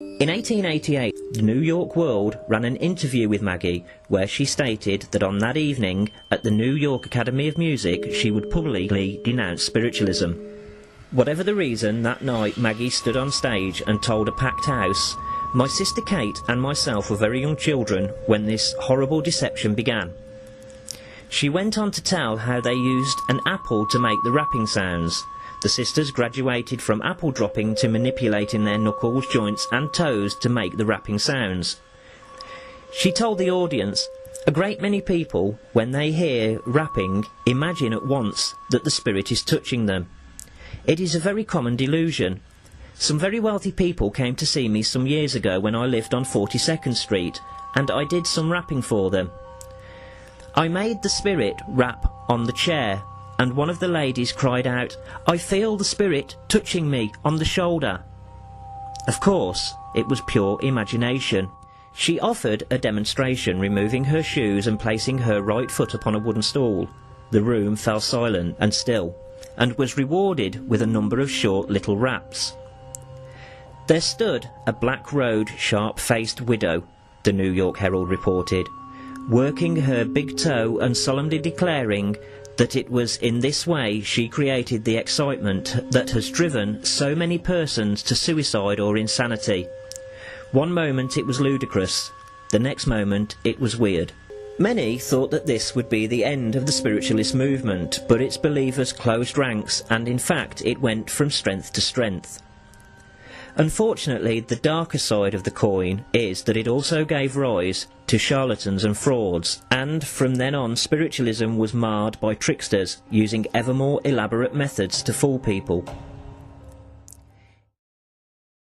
In 1888, the New York World ran an interview with Maggie where she stated that on that evening at the New York Academy of Music she would publicly denounce spiritualism. Whatever the reason, that night Maggie stood on stage and told a packed house, "My sister Kate and myself were very young children when this horrible deception began." She went on to tell how they used an apple to make the rapping sounds. The sisters graduated from apple dropping to manipulating their knuckles, joints and toes to make the rapping sounds. She told the audience, "A great many people, when they hear rapping, imagine at once that the spirit is touching them. It is a very common delusion. Some very wealthy people came to see me some years ago when I lived on 42nd Street, and I did some rapping for them. I made the spirit rap on the chair, and one of the ladies cried out, 'I feel the spirit touching me on the shoulder.' Of course, it was pure imagination. She offered a demonstration, removing her shoes and placing her right foot upon a wooden stool. The room fell silent and still, and was rewarded with a number of short little raps. There stood a black-robed, sharp-faced widow," the New York Herald reported, "working her big toe and solemnly declaring that it was in this way she created the excitement that has driven so many persons to suicide or insanity. One moment it was ludicrous, the next moment it was weird." Many thought that this would be the end of the spiritualist movement, but its believers closed ranks, and in fact it went from strength to strength. Unfortunately, the darker side of the coin is that it also gave rise to charlatans and frauds, and from then on spiritualism was marred by tricksters using ever more elaborate methods to fool people.